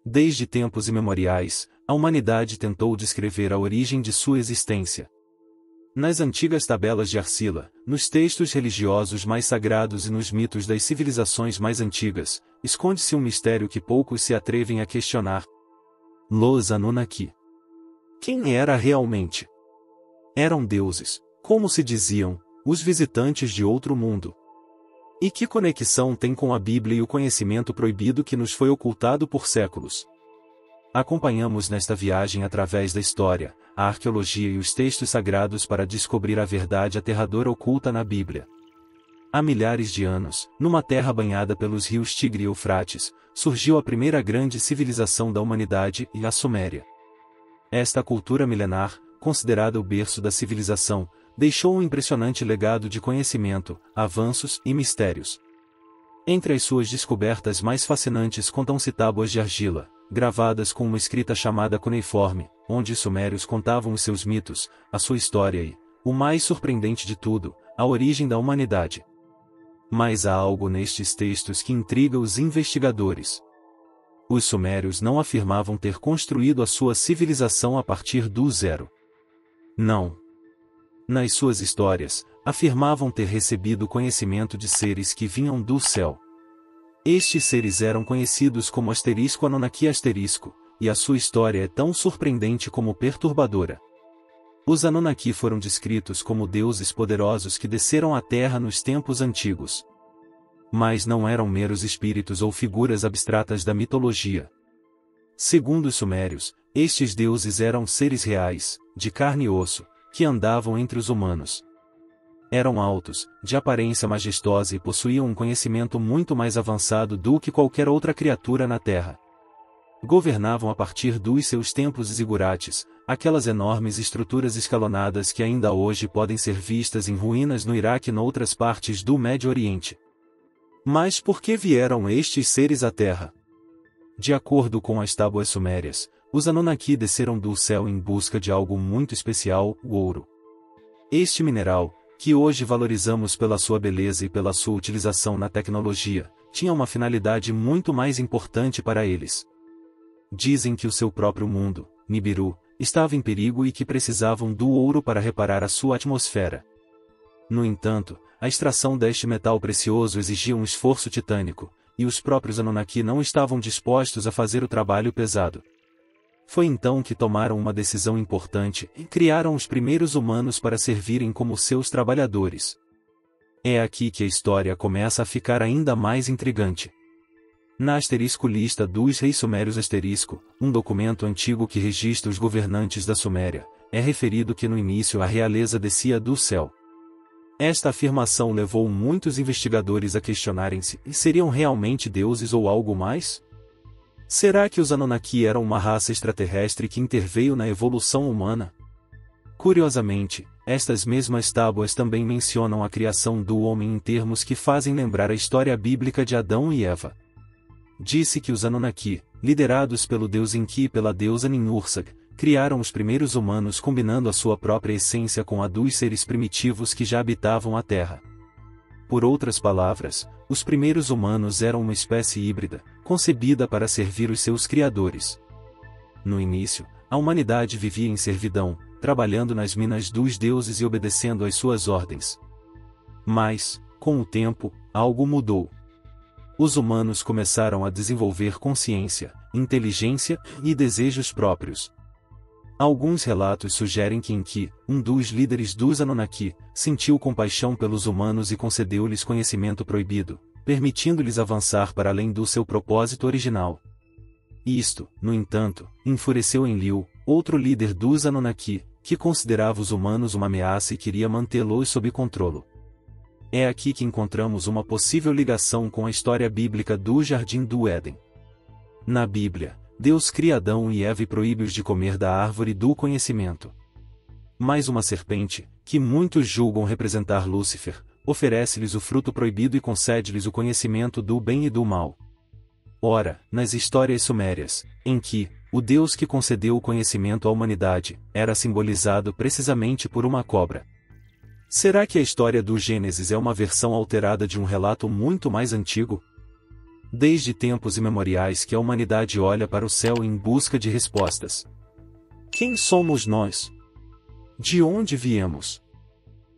Desde tempos imemoriais, a humanidade tentou descrever a origem de sua existência. Nas antigas tabelas de arcila, nos textos religiosos mais sagrados e nos mitos das civilizações mais antigas, esconde-se um mistério que poucos se atrevem a questionar. Los Anunnaki. Quem era realmente? Eram deuses, como se diziam, os visitantes de outro mundo. E que conexão tem com a Bíblia e o conhecimento proibido que nos foi ocultado por séculos? Acompanhamos nesta viagem através da história, a arqueologia e os textos sagrados para descobrir a verdade aterradora oculta na Bíblia. Há milhares de anos, numa terra banhada pelos rios Tigre e Eufrates, surgiu a primeira grande civilização da humanidade, a Suméria. Esta cultura milenar, considerada o berço da civilização, deixou um impressionante legado de conhecimento, avanços e mistérios. Entre as suas descobertas mais fascinantes contam-se tábuas de argila, gravadas com uma escrita chamada cuneiforme, onde os sumérios contavam os seus mitos, a sua história e, o mais surpreendente de tudo, a origem da humanidade. Mas há algo nestes textos que intriga os investigadores. Os sumérios não afirmavam ter construído a sua civilização a partir do zero. Não. Nas suas histórias, afirmavam ter recebido conhecimento de seres que vinham do céu. Estes seres eram conhecidos como Anunnaki e a sua história é tão surpreendente como perturbadora. Os Anunnaki foram descritos como deuses poderosos que desceram à Terra nos tempos antigos. Mas não eram meros espíritos ou figuras abstratas da mitologia. Segundo os sumérios, estes deuses eram seres reais, de carne e osso, que andavam entre os humanos. Eram altos, de aparência majestosa e possuíam um conhecimento muito mais avançado do que qualquer outra criatura na Terra. Governavam a partir dos seus templos zigurates, aquelas enormes estruturas escalonadas que ainda hoje podem ser vistas em ruínas no Iraque e noutras partes do Médio Oriente. Mas por que vieram estes seres à Terra? De acordo com as tábuas sumérias, os Anunnaki desceram do céu em busca de algo muito especial, o ouro. Este mineral, que hoje valorizamos pela sua beleza e pela sua utilização na tecnologia, tinha uma finalidade muito mais importante para eles. Dizem que o seu próprio mundo, Nibiru, estava em perigo e que precisavam do ouro para reparar a sua atmosfera. No entanto, a extração deste metal precioso exigia um esforço titânico, e os próprios Anunnaki não estavam dispostos a fazer o trabalho pesado. Foi então que tomaram uma decisão importante e criaram os primeiros humanos para servirem como seus trabalhadores. É aqui que a história começa a ficar ainda mais intrigante. Na lista dos reis sumérios um documento antigo que registra os governantes da Suméria, é referido que no início a realeza descia do céu. Esta afirmação levou muitos investigadores a questionarem-se se seriam realmente deuses ou algo mais? Será que os Anunnaki eram uma raça extraterrestre que interveio na evolução humana? Curiosamente, estas mesmas tábuas também mencionam a criação do homem em termos que fazem lembrar a história bíblica de Adão e Eva. Disse que os Anunnaki, liderados pelo deus Enki e pela deusa Ninhursag, criaram os primeiros humanos combinando a sua própria essência com a dos seres primitivos que já habitavam a Terra. Por outras palavras, os primeiros humanos eram uma espécie híbrida, concebida para servir os seus criadores. No início, a humanidade vivia em servidão, trabalhando nas minas dos deuses e obedecendo às suas ordens. Mas, com o tempo, algo mudou. Os humanos começaram a desenvolver consciência, inteligência e desejos próprios. Alguns relatos sugerem que Enki, um dos líderes dos Anunnaki, sentiu compaixão pelos humanos e concedeu-lhes conhecimento proibido, permitindo-lhes avançar para além do seu propósito original. Isto, no entanto, enfureceu Enlil, outro líder dos Anunnaki, que considerava os humanos uma ameaça e queria mantê-los sob controle. É aqui que encontramos uma possível ligação com a história bíblica do Jardim do Éden. Na Bíblia, Deus cria Adão e Eva e proíbe-os de comer da árvore do conhecimento. Mas uma serpente, que muitos julgam representar Lúcifer, oferece-lhes o fruto proibido e concede-lhes o conhecimento do bem e do mal. Ora, nas histórias sumérias, Enki, o Deus que concedeu o conhecimento à humanidade, era simbolizado precisamente por uma cobra. Será que a história do Gênesis é uma versão alterada de um relato muito mais antigo? Desde tempos imemoriais que a humanidade olha para o céu em busca de respostas. Quem somos nós? De onde viemos?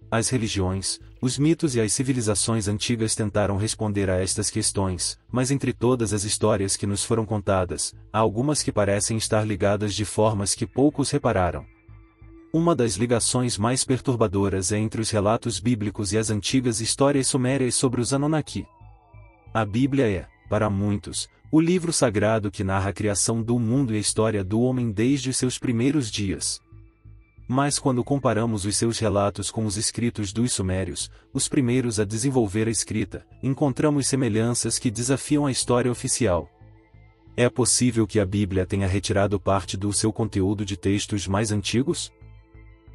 As religiões, os mitos e as civilizações antigas tentaram responder a estas questões, mas entre todas as histórias que nos foram contadas, há algumas que parecem estar ligadas de formas que poucos repararam. Uma das ligações mais perturbadoras é entre os relatos bíblicos e as antigas histórias sumérias sobre os Anunnaki. A Bíblia é, para muitos, o livro sagrado que narra a criação do mundo e a história do homem desde os seus primeiros dias. Mas quando comparamos os seus relatos com os escritos dos sumérios, os primeiros a desenvolver a escrita, encontramos semelhanças que desafiam a história oficial. É possível que a Bíblia tenha retirado parte do seu conteúdo de textos mais antigos?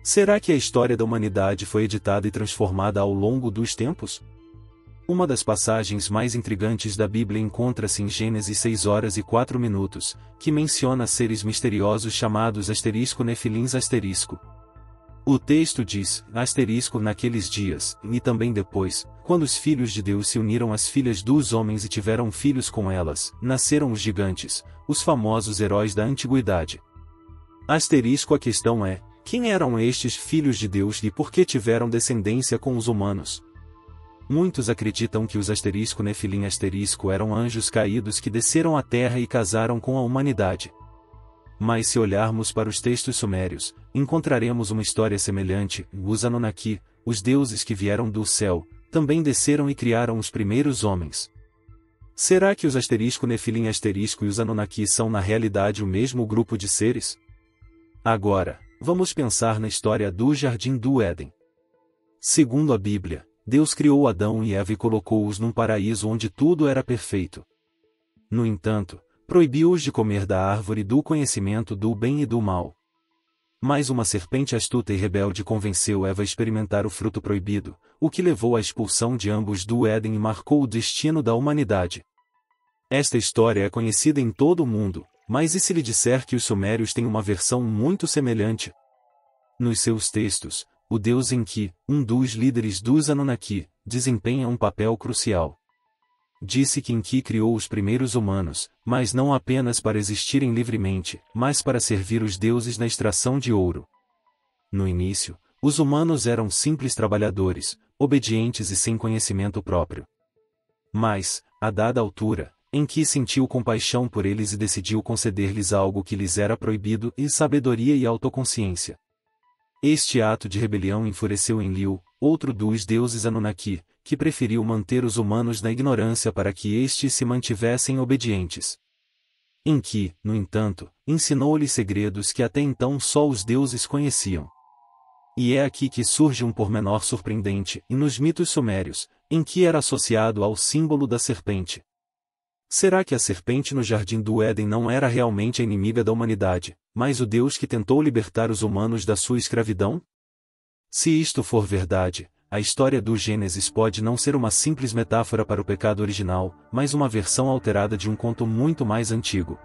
Será que a história da humanidade foi editada e transformada ao longo dos tempos? Uma das passagens mais intrigantes da Bíblia encontra-se em Gênesis 6 horas e 4 minutos, que menciona seres misteriosos chamados *nefilins*. O texto diz, naqueles dias, e também depois, quando os filhos de Deus se uniram às filhas dos homens e tiveram filhos com elas, nasceram os gigantes, os famosos heróis da antiguidade. A questão é, quem eram estes filhos de Deus e por que tiveram descendência com os humanos? Muitos acreditam que os *nefilim* eram anjos caídos que desceram à terra e casaram com a humanidade. Mas se olharmos para os textos sumérios, encontraremos uma história semelhante. Os Anunnaki, os deuses que vieram do céu, também desceram e criaram os primeiros homens. Será que os *nefilim* e os Anunnaki são na realidade o mesmo grupo de seres? Agora, vamos pensar na história do Jardim do Éden. Segundo a Bíblia, Deus criou Adão e Eva e colocou-os num paraíso onde tudo era perfeito. No entanto, proibiu-os de comer da árvore do conhecimento do bem e do mal. Mas uma serpente astuta e rebelde convenceu Eva a experimentar o fruto proibido, o que levou à expulsão de ambos do Éden e marcou o destino da humanidade. Esta história é conhecida em todo o mundo, mas e se lhe disser que os sumérios têm uma versão muito semelhante? Nos seus textos, o deus Enki, um dos líderes dos Anunnaki, desempenha um papel crucial. Disse que Enki criou os primeiros humanos, mas não apenas para existirem livremente, mas para servir os deuses na extração de ouro. No início, os humanos eram simples trabalhadores, obedientes e sem conhecimento próprio. Mas, a dada altura, Enki sentiu compaixão por eles e decidiu conceder-lhes algo que lhes era proibido, e sabedoria e autoconsciência. Este ato de rebelião enfureceu Enlil, outro dos deuses Anunnaki, que preferiu manter os humanos na ignorância para que estes se mantivessem obedientes. Enki, no entanto, ensinou-lhes segredos que até então só os deuses conheciam. E é aqui que surge um pormenor surpreendente, e nos mitos sumérios, Enki era associado ao símbolo da serpente. Será que a serpente no Jardim do Éden não era realmente a inimiga da humanidade, mas o Deus que tentou libertar os humanos da sua escravidão? Se isto for verdade, a história do Gênesis pode não ser uma simples metáfora para o pecado original, mas uma versão alterada de um conto muito mais antigo.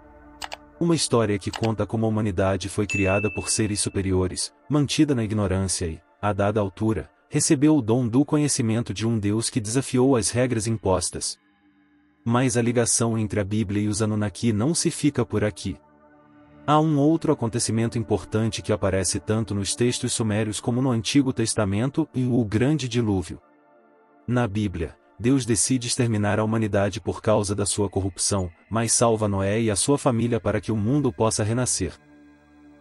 Uma história que conta como a humanidade foi criada por seres superiores, mantida na ignorância e, a dada altura, recebeu o dom do conhecimento de um Deus que desafiou as regras impostas. Mas a ligação entre a Bíblia e os Anunnaki não se fica por aqui. Há um outro acontecimento importante que aparece tanto nos textos sumérios como no Antigo Testamento, o Grande Dilúvio. Na Bíblia, Deus decide exterminar a humanidade por causa da sua corrupção, mas salva Noé e a sua família para que o mundo possa renascer.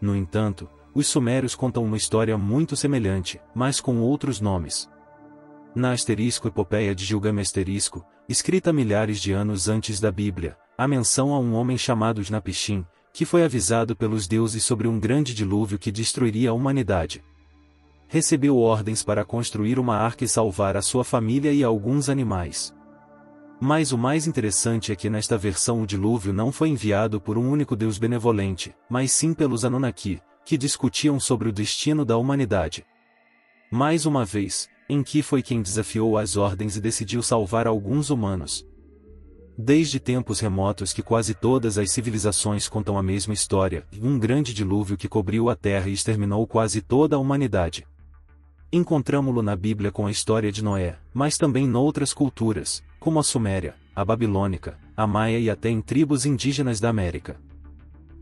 No entanto, os sumérios contam uma história muito semelhante, mas com outros nomes. Na Epopeia de Gilgamesh, escrita milhares de anos antes da Bíblia, há menção a um homem chamado Utnapishtim, que foi avisado pelos deuses sobre um grande dilúvio que destruiria a humanidade. Recebeu ordens para construir uma arca e salvar a sua família e alguns animais. Mas o mais interessante é que nesta versão o dilúvio não foi enviado por um único Deus benevolente, mas sim pelos Anunnaki, que discutiam sobre o destino da humanidade. Mais uma vez, Enki foi quem desafiou as ordens e decidiu salvar alguns humanos. Desde tempos remotos que quase todas as civilizações contam a mesma história, um grande dilúvio que cobriu a Terra e exterminou quase toda a humanidade. Encontramo-lo na Bíblia com a história de Noé, mas também noutras culturas, como a Suméria, a Babilônica, a Maia e até em tribos indígenas da América.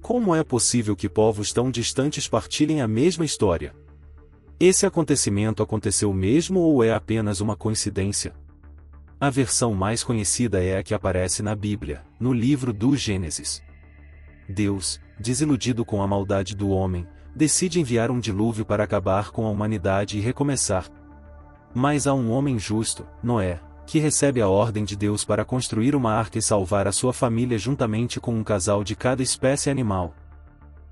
Como é possível que povos tão distantes partilhem a mesma história? Esse acontecimento aconteceu mesmo ou é apenas uma coincidência? A versão mais conhecida é a que aparece na Bíblia, no livro do Gênesis. Deus, desiludido com a maldade do homem, decide enviar um dilúvio para acabar com a humanidade e recomeçar. Mas há um homem justo, Noé, que recebe a ordem de Deus para construir uma arca e salvar a sua família juntamente com um casal de cada espécie animal.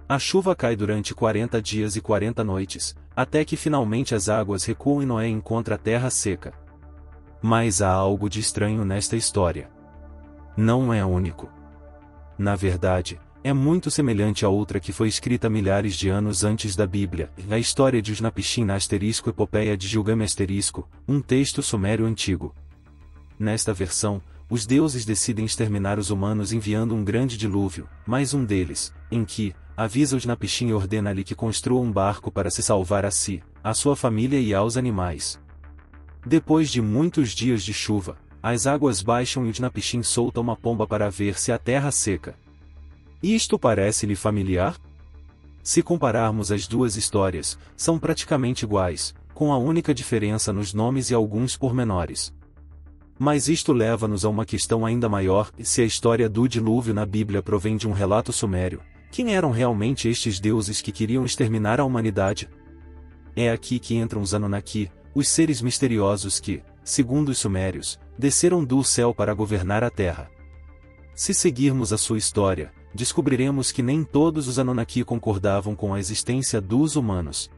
A chuva cai durante 40 dias e 40 noites, até que finalmente as águas recuam e Noé encontra a terra seca. Mas há algo de estranho nesta história. Não é único. Na verdade, é muito semelhante a outra que foi escrita milhares de anos antes da Bíblia, a história de Usnapishtim-Epopeia de Gilgamesh, um texto sumério antigo. Nesta versão, os deuses decidem exterminar os humanos enviando um grande dilúvio, mais um deles, em que, avisa Usnapishtim e ordena-lhe que construa um barco para se salvar a si, a sua família e aos animais. Depois de muitos dias de chuva, as águas baixam e Usnapishtim solta uma pomba para ver se a terra seca. Isto parece-lhe familiar? Se compararmos as duas histórias, são praticamente iguais, com a única diferença nos nomes e alguns pormenores. Mas isto leva-nos a uma questão ainda maior: se a história do dilúvio na Bíblia provém de um relato sumério, quem eram realmente estes deuses que queriam exterminar a humanidade? É aqui que entram os Anunnaki, os seres misteriosos que, segundo os sumérios, desceram do céu para governar a Terra. Se seguirmos a sua história, descobriremos que nem todos os Anunnaki concordavam com a existência dos humanos.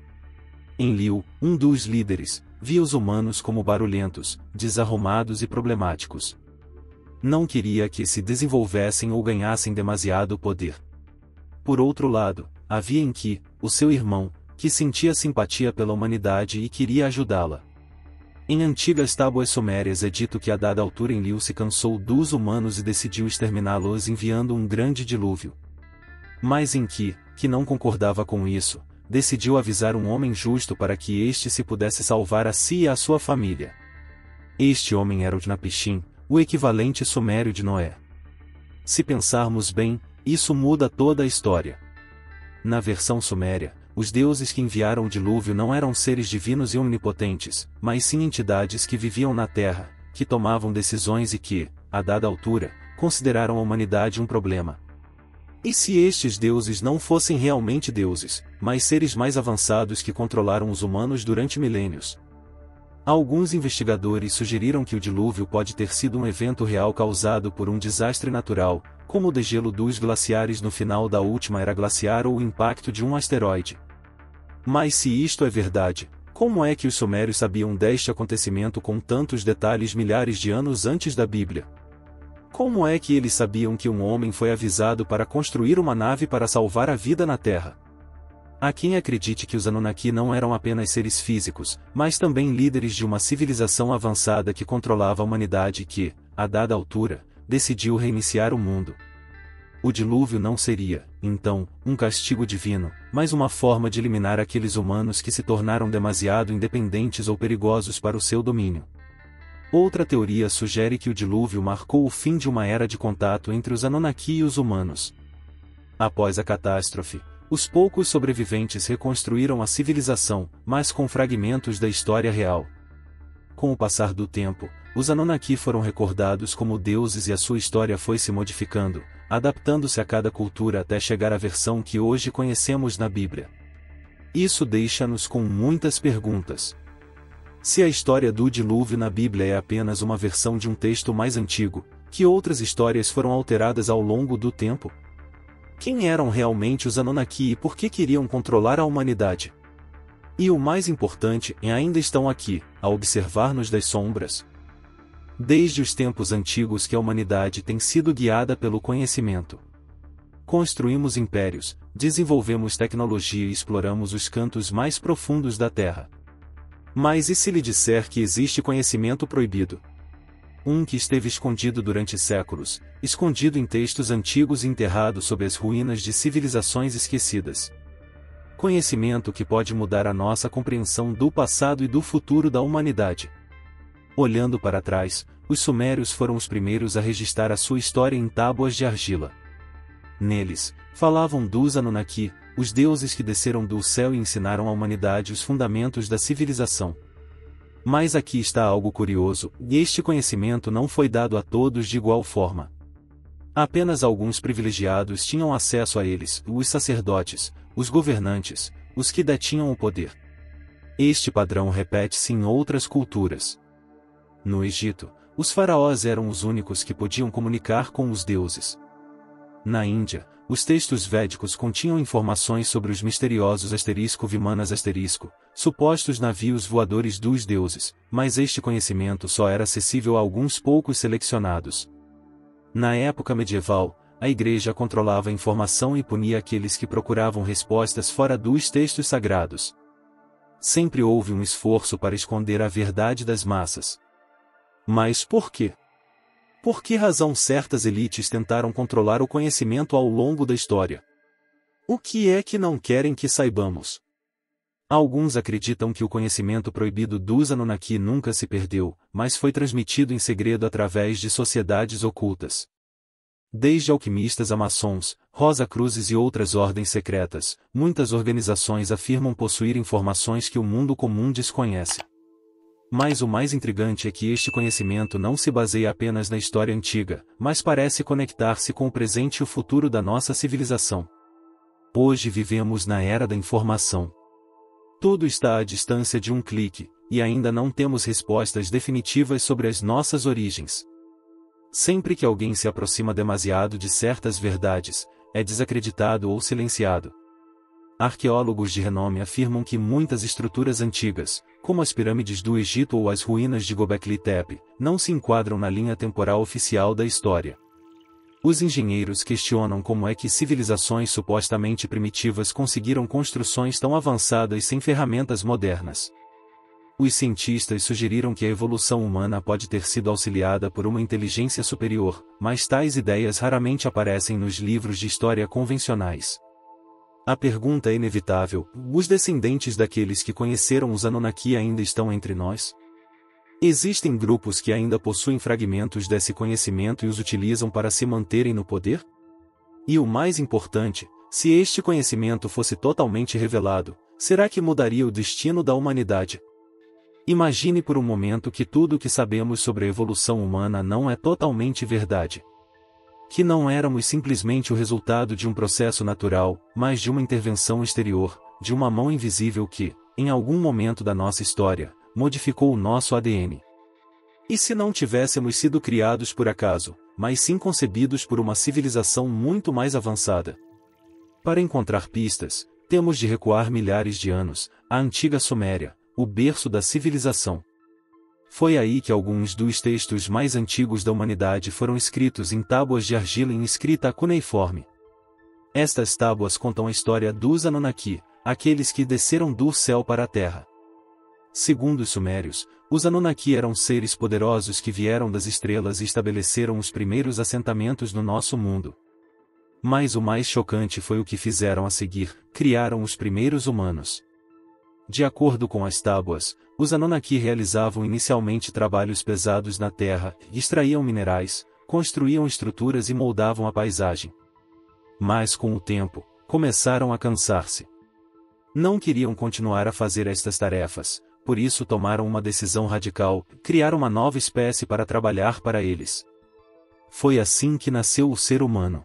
Enlil, um dos líderes, via os humanos como barulhentos, desarrumados e problemáticos. Não queria que se desenvolvessem ou ganhassem demasiado poder. Por outro lado, havia Enki, o seu irmão, que sentia simpatia pela humanidade e queria ajudá-la. Em antigas tábuas sumérias é dito que a dada altura Enlil se cansou dos humanos e decidiu exterminá-los enviando um grande dilúvio. Mas Enki, que não concordava com isso, decidiu avisar um homem justo para que este se pudesse salvar a si e a sua família. Este homem era Usnapishtim, o equivalente sumério de Noé. Se pensarmos bem, isso muda toda a história. Na versão suméria, os deuses que enviaram o dilúvio não eram seres divinos e onipotentes, mas sim entidades que viviam na Terra, que tomavam decisões e que, a dada altura, consideraram a humanidade um problema. E se estes deuses não fossem realmente deuses, mas seres mais avançados que controlaram os humanos durante milênios? Alguns investigadores sugeriram que o dilúvio pode ter sido um evento real causado por um desastre natural, como o degelo dos glaciares no final da última era glaciar ou o impacto de um asteroide. Mas se isto é verdade, como é que os sumérios sabiam deste acontecimento com tantos detalhes milhares de anos antes da Bíblia? Como é que eles sabiam que um homem foi avisado para construir uma nave para salvar a vida na Terra? Há quem acredite que os Anunnaki não eram apenas seres físicos, mas também líderes de uma civilização avançada que controlava a humanidade e que, a dada altura, decidiu reiniciar o mundo. O dilúvio não seria, então, um castigo divino, mas uma forma de eliminar aqueles humanos que se tornaram demasiado independentes ou perigosos para o seu domínio. Outra teoria sugere que o dilúvio marcou o fim de uma era de contato entre os Anunnaki e os humanos. Após a catástrofe, os poucos sobreviventes reconstruíram a civilização, mas com fragmentos da história real. Com o passar do tempo, os Anunnaki foram recordados como deuses e a sua história foi se modificando, adaptando-se a cada cultura até chegar à versão que hoje conhecemos na Bíblia. Isso deixa-nos com muitas perguntas. Se a história do dilúvio na Bíblia é apenas uma versão de um texto mais antigo, que outras histórias foram alteradas ao longo do tempo? Quem eram realmente os Anunnaki e por que queriam controlar a humanidade? E o mais importante, ainda estão aqui, a observar-nos das sombras. Desde os tempos antigos que a humanidade tem sido guiada pelo conhecimento. Construímos impérios, desenvolvemos tecnologia e exploramos os cantos mais profundos da Terra. Mas e se lhe disser que existe conhecimento proibido? Um que esteve escondido durante séculos, escondido em textos antigos e enterrado sob as ruínas de civilizações esquecidas. Conhecimento que pode mudar a nossa compreensão do passado e do futuro da humanidade. Olhando para trás, os sumérios foram os primeiros a registrar a sua história em tábuas de argila. Neles, falavam dos Anunnaki, os deuses que desceram do céu e ensinaram à humanidade os fundamentos da civilização. Mas aqui está algo curioso, e este conhecimento não foi dado a todos de igual forma. Apenas alguns privilegiados tinham acesso a eles, os sacerdotes, os governantes, os que detinham o poder. Este padrão repete-se em outras culturas. No Egito, os faraós eram os únicos que podiam comunicar com os deuses. Na Índia, os textos védicos continham informações sobre os misteriosos *Vimanas*, supostos navios voadores dos deuses, mas este conhecimento só era acessível a alguns poucos selecionados. Na época medieval, a Igreja controlava a informação e punia aqueles que procuravam respostas fora dos textos sagrados. Sempre houve um esforço para esconder a verdade das massas. Mas por quê? Por que razão certas elites tentaram controlar o conhecimento ao longo da história? O que é que não querem que saibamos? Alguns acreditam que o conhecimento proibido dos Anunnaki nunca se perdeu, mas foi transmitido em segredo através de sociedades ocultas. Desde alquimistas a maçons, Rosacruzes e outras ordens secretas, muitas organizações afirmam possuir informações que o mundo comum desconhece. Mas o mais intrigante é que este conhecimento não se baseia apenas na história antiga, mas parece conectar-se com o presente e o futuro da nossa civilização. Hoje vivemos na era da informação. Tudo está à distância de um clique, e ainda não temos respostas definitivas sobre as nossas origens. Sempre que alguém se aproxima demasiado de certas verdades, é desacreditado ou silenciado. Arqueólogos de renome afirmam que muitas estruturas antigas, como as pirâmides do Egito ou as ruínas de Göbekli Tepe, não se enquadram na linha temporal oficial da história. Os engenheiros questionam como é que civilizações supostamente primitivas conseguiram construções tão avançadas sem ferramentas modernas. Os cientistas sugeriram que a evolução humana pode ter sido auxiliada por uma inteligência superior, mas tais ideias raramente aparecem nos livros de história convencionais. A pergunta é inevitável: os descendentes daqueles que conheceram os Anunnaki ainda estão entre nós? Existem grupos que ainda possuem fragmentos desse conhecimento e os utilizam para se manterem no poder? E o mais importante, se este conhecimento fosse totalmente revelado, será que mudaria o destino da humanidade? Imagine por um momento que tudo o que sabemos sobre a evolução humana não é totalmente verdade. Que não éramos simplesmente o resultado de um processo natural, mas de uma intervenção exterior, de uma mão invisível que, em algum momento da nossa história, modificou o nosso ADN. E se não tivéssemos sido criados por acaso, mas sim concebidos por uma civilização muito mais avançada? Para encontrar pistas, temos de recuar milhares de anos, à antiga Suméria, o berço da civilização. Foi aí que alguns dos textos mais antigos da humanidade foram escritos em tábuas de argila em escrita cuneiforme. Estas tábuas contam a história dos Anunnaki, aqueles que desceram do céu para a terra. Segundo os sumérios, os Anunnaki eram seres poderosos que vieram das estrelas e estabeleceram os primeiros assentamentos no nosso mundo. Mas o mais chocante foi o que fizeram a seguir: criaram os primeiros humanos. De acordo com as tábuas, os Anunnaki realizavam inicialmente trabalhos pesados na terra, extraíam minerais, construíam estruturas e moldavam a paisagem. Mas com o tempo, começaram a cansar-se. Não queriam continuar a fazer estas tarefas, por isso tomaram uma decisão radical: criar uma nova espécie para trabalhar para eles. Foi assim que nasceu o ser humano.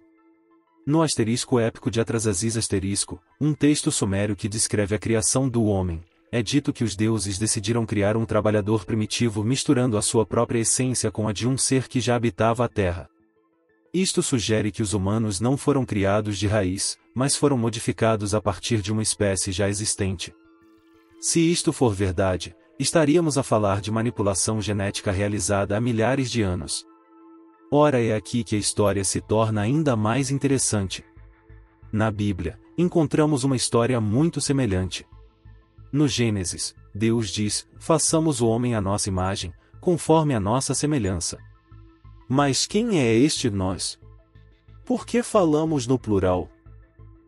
No asterisco épico de Atrahasis asterisco, um texto sumério que descreve a criação do homem, é dito que os deuses decidiram criar um trabalhador primitivo misturando a sua própria essência com a de um ser que já habitava a Terra. Isto sugere que os humanos não foram criados de raiz, mas foram modificados a partir de uma espécie já existente. Se isto for verdade, estaríamos a falar de manipulação genética realizada há milhares de anos. Ora, é aqui que a história se torna ainda mais interessante. Na Bíblia, encontramos uma história muito semelhante. No Gênesis, Deus diz: façamos o homem à nossa imagem, conforme a nossa semelhança. Mas quem é este nós? Por que falamos no plural?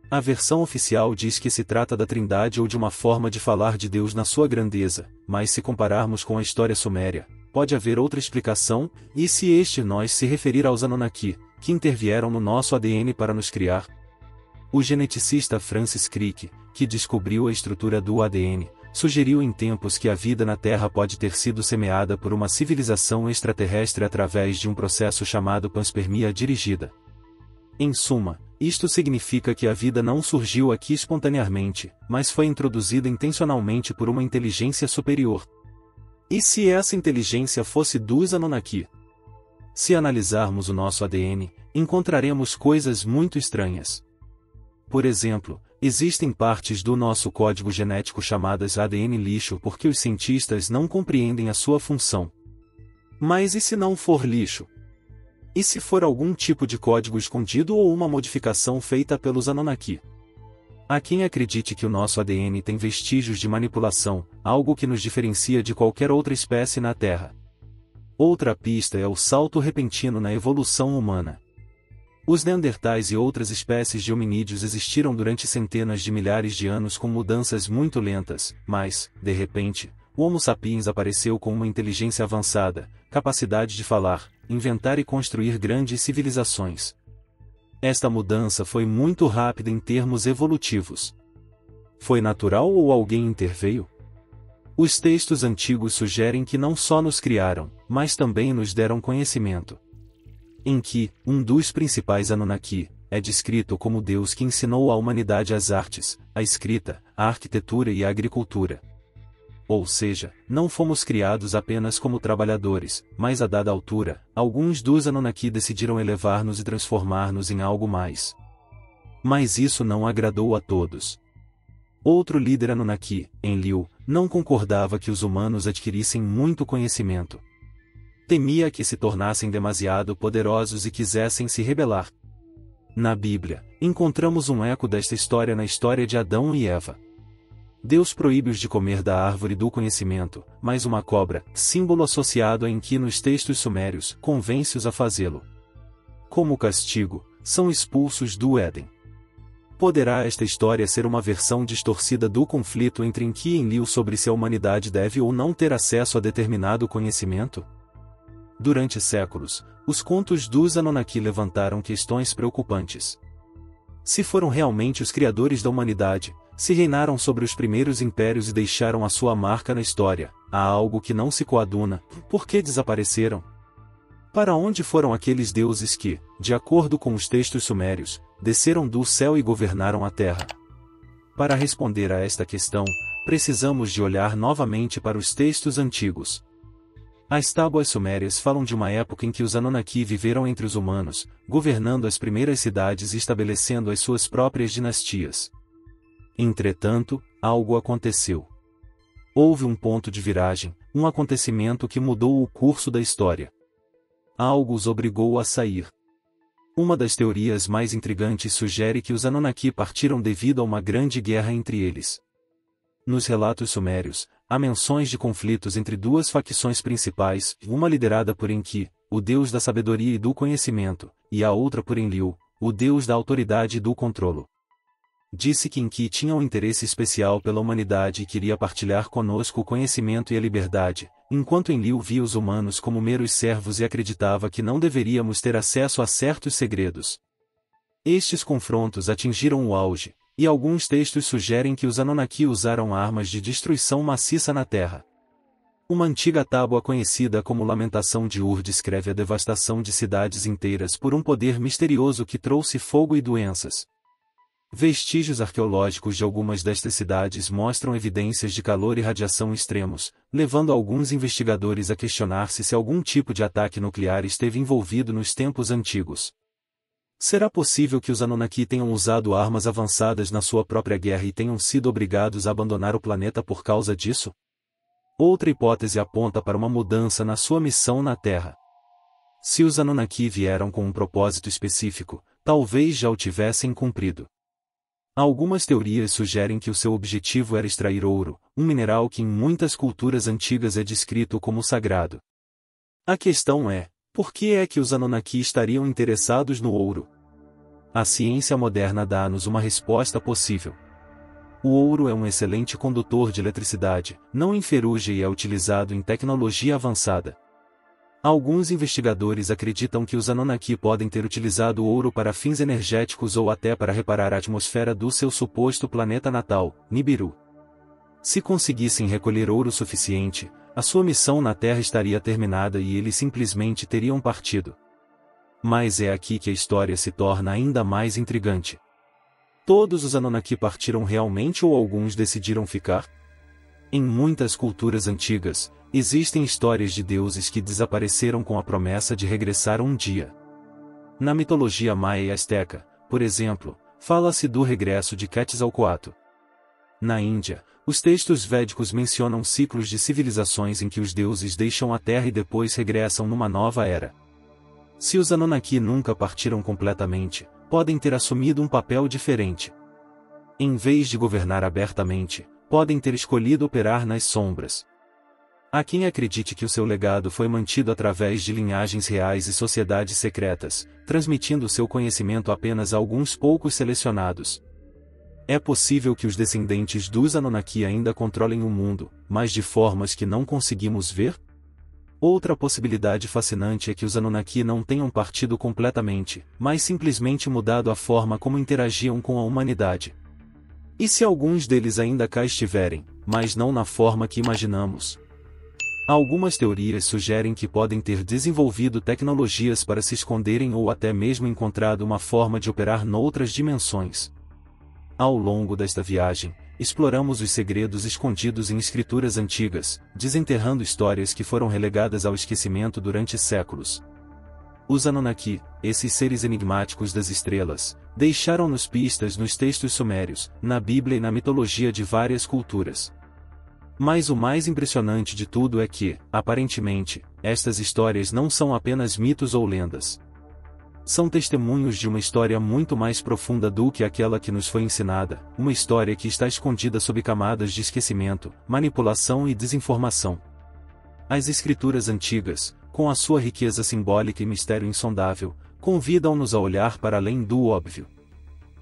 A versão oficial diz que se trata da Trindade ou de uma forma de falar de Deus na sua grandeza, mas se compararmos com a história suméria, pode haver outra explicação, e se este nós se referir aos Anunnaki, que intervieram no nosso ADN para nos criar? O geneticista Francis Crick, que descobriu a estrutura do ADN, sugeriu em tempos que a vida na Terra pode ter sido semeada por uma civilização extraterrestre através de um processo chamado panspermia dirigida. Em suma, isto significa que a vida não surgiu aqui espontaneamente, mas foi introduzida intencionalmente por uma inteligência superior. E se essa inteligência fosse dos Anunnaki? Se analisarmos o nosso ADN, encontraremos coisas muito estranhas. Por exemplo, existem partes do nosso código genético chamadas ADN lixo porque os cientistas não compreendem a sua função. Mas e se não for lixo? E se for algum tipo de código escondido ou uma modificação feita pelos Anunnaki? Há quem acredite que o nosso ADN tem vestígios de manipulação, algo que nos diferencia de qualquer outra espécie na Terra. Outra pista é o salto repentino na evolução humana. Os neandertais e outras espécies de hominídeos existiram durante centenas de milhares de anos com mudanças muito lentas, mas, de repente, o Homo sapiens apareceu com uma inteligência avançada, capacidade de falar, inventar e construir grandes civilizações. Esta mudança foi muito rápida em termos evolutivos. Foi natural ou alguém interveio? Os textos antigos sugerem que não só nos criaram, mas também nos deram conhecimento. Em que, um dos principais Anunnaki, é descrito como Deus que ensinou à humanidade as artes, a escrita, a arquitetura e a agricultura. Ou seja, não fomos criados apenas como trabalhadores, mas a dada altura, alguns dos Anunnaki decidiram elevar-nos e transformar-nos em algo mais. Mas isso não agradou a todos. Outro líder Anunnaki, Enlil, não concordava que os humanos adquirissem muito conhecimento. Temia que se tornassem demasiado poderosos e quisessem se rebelar. Na Bíblia, encontramos um eco desta história na história de Adão e Eva. Deus proíbe-os de comer da árvore do conhecimento, mas uma cobra, símbolo associado a Enki nos textos sumérios, convence-os a fazê-lo. Como castigo, são expulsos do Éden. Poderá esta história ser uma versão distorcida do conflito entre Enki e Enlil sobre se a humanidade deve ou não ter acesso a determinado conhecimento? Durante séculos, os contos dos Anunnaki levantaram questões preocupantes. Se foram realmente os criadores da humanidade, se reinaram sobre os primeiros impérios e deixaram a sua marca na história, há algo que não se coaduna, por que desapareceram? Para onde foram aqueles deuses que, de acordo com os textos sumérios, desceram do céu e governaram a terra? Para responder a esta questão, precisamos de olhar novamente para os textos antigos. As tábuas sumérias falam de uma época em que os Anunnaki viveram entre os humanos, governando as primeiras cidades e estabelecendo as suas próprias dinastias. Entretanto, algo aconteceu. Houve um ponto de viragem, um acontecimento que mudou o curso da história. Algo os obrigou a sair. Uma das teorias mais intrigantes sugere que os Anunnaki partiram devido a uma grande guerra entre eles. Nos relatos sumérios, há menções de conflitos entre duas facções principais, uma liderada por Enki, o deus da sabedoria e do conhecimento, e a outra por Enlil, o deus da autoridade e do controlo. Disse que Enki tinha um interesse especial pela humanidade e queria partilhar conosco o conhecimento e a liberdade, enquanto Enlil via os humanos como meros servos e acreditava que não deveríamos ter acesso a certos segredos. Estes confrontos atingiram o auge, e alguns textos sugerem que os Anunnaki usaram armas de destruição maciça na Terra. Uma antiga tábua conhecida como Lamentação de Ur descreve a devastação de cidades inteiras por um poder misterioso que trouxe fogo e doenças. Vestígios arqueológicos de algumas destas cidades mostram evidências de calor e radiação extremos, levando alguns investigadores a questionar-se se algum tipo de ataque nuclear esteve envolvido nos tempos antigos. Será possível que os Anunnaki tenham usado armas avançadas na sua própria guerra e tenham sido obrigados a abandonar o planeta por causa disso? Outra hipótese aponta para uma mudança na sua missão na Terra. Se os Anunnaki vieram com um propósito específico, talvez já o tivessem cumprido. Algumas teorias sugerem que o seu objetivo era extrair ouro, um mineral que em muitas culturas antigas é descrito como sagrado. A questão é, por que é que os Anunnaki estariam interessados no ouro? A ciência moderna dá-nos uma resposta possível. O ouro é um excelente condutor de eletricidade, não enferruja e é utilizado em tecnologia avançada. Alguns investigadores acreditam que os Anunnaki podem ter utilizado o ouro para fins energéticos ou até para reparar a atmosfera do seu suposto planeta natal, Nibiru. Se conseguissem recolher ouro suficiente, a sua missão na Terra estaria terminada e eles simplesmente teriam partido. Mas é aqui que a história se torna ainda mais intrigante. Todos os Anunnaki partiram realmente ou alguns decidiram ficar? Em muitas culturas antigas, existem histórias de deuses que desapareceram com a promessa de regressar um dia. Na mitologia maia e asteca, por exemplo, fala-se do regresso de Quetzalcoatl. Na Índia, os textos védicos mencionam ciclos de civilizações em que os deuses deixam a Terra e depois regressam numa nova era. Se os Anunnaki nunca partiram completamente, podem ter assumido um papel diferente. Em vez de governar abertamente, podem ter escolhido operar nas sombras. Há quem acredite que o seu legado foi mantido através de linhagens reais e sociedades secretas, transmitindo seu conhecimento apenas a alguns poucos selecionados. É possível que os descendentes dos Anunnaki ainda controlem o mundo, mas de formas que não conseguimos ver? Outra possibilidade fascinante é que os Anunnaki não tenham partido completamente, mas simplesmente mudado a forma como interagiam com a humanidade. E se alguns deles ainda cá estiverem, mas não na forma que imaginamos? Algumas teorias sugerem que podem ter desenvolvido tecnologias para se esconderem ou até mesmo encontrado uma forma de operar noutras dimensões. Ao longo desta viagem, exploramos os segredos escondidos em escrituras antigas, desenterrando histórias que foram relegadas ao esquecimento durante séculos. Os Anunnaki, esses seres enigmáticos das estrelas, deixaram-nos pistas nos textos sumérios, na Bíblia e na mitologia de várias culturas. Mas o mais impressionante de tudo é que, aparentemente, estas histórias não são apenas mitos ou lendas. São testemunhos de uma história muito mais profunda do que aquela que nos foi ensinada, uma história que está escondida sob camadas de esquecimento, manipulação e desinformação. As escrituras antigas, com a sua riqueza simbólica e mistério insondável, convidam-nos a olhar para além do óbvio.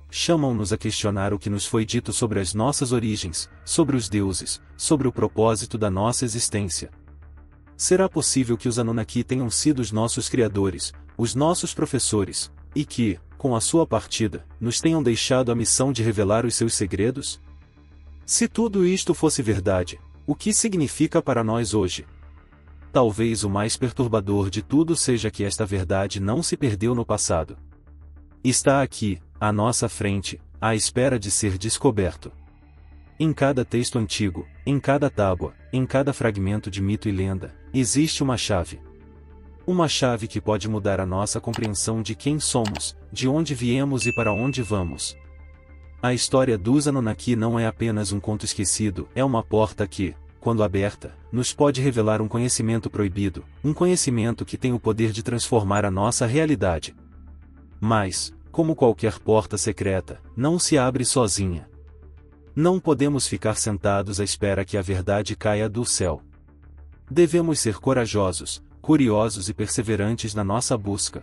Chamam-nos a questionar o que nos foi dito sobre as nossas origens, sobre os deuses, sobre o propósito da nossa existência. Será possível que os Anunnaki tenham sido os nossos criadores, os nossos professores, e que, com a sua partida, nos tenham deixado a missão de revelar os seus segredos? Se tudo isto fosse verdade, o que significa para nós hoje? Talvez o mais perturbador de tudo seja que esta verdade não se perdeu no passado. Está aqui, à nossa frente, à espera de ser descoberto. Em cada texto antigo, em cada tábua, em cada fragmento de mito e lenda, existe uma chave. Uma chave que pode mudar a nossa compreensão de quem somos, de onde viemos e para onde vamos. A história dos Anunnaki não é apenas um conto esquecido, é uma porta que, quando aberta, nos pode revelar um conhecimento proibido, um conhecimento que tem o poder de transformar a nossa realidade. Mas, como qualquer porta secreta, não se abre sozinha. Não podemos ficar sentados à espera que a verdade caia do céu. Devemos ser corajosos, curiosos e perseverantes na nossa busca.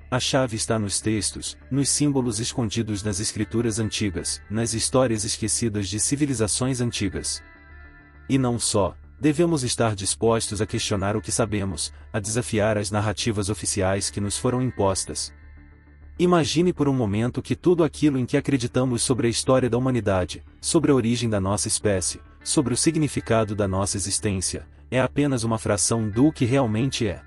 A chave está nos textos, nos símbolos escondidos nas escrituras antigas, nas histórias esquecidas de civilizações antigas. E não só, devemos estar dispostos a questionar o que sabemos, a desafiar as narrativas oficiais que nos foram impostas. Imagine por um momento que tudo aquilo em que acreditamos sobre a história da humanidade, sobre a origem da nossa espécie, sobre o significado da nossa existência, é apenas uma fração do que realmente é.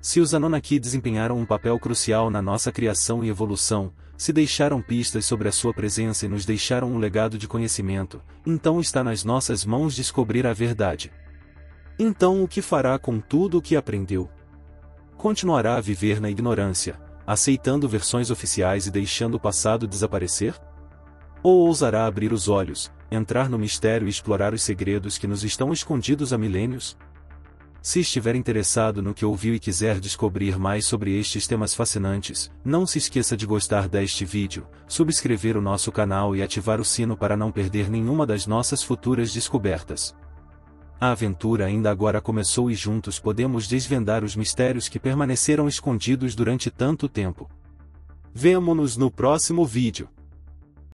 Se os Anunnaki desempenharam um papel crucial na nossa criação e evolução, se deixaram pistas sobre a sua presença e nos deixaram um legado de conhecimento, então está nas nossas mãos descobrir a verdade. Então o que fará com tudo o que aprendeu? Continuará a viver na ignorância, aceitando versões oficiais e deixando o passado desaparecer? Ou ousará abrir os olhos, entrar no mistério e explorar os segredos que nos estão escondidos há milênios? Se estiver interessado no que ouviu e quiser descobrir mais sobre estes temas fascinantes, não se esqueça de gostar deste vídeo, subscrever o nosso canal e ativar o sino para não perder nenhuma das nossas futuras descobertas. A aventura ainda agora começou e juntos podemos desvendar os mistérios que permaneceram escondidos durante tanto tempo. Vemo-nos no próximo vídeo.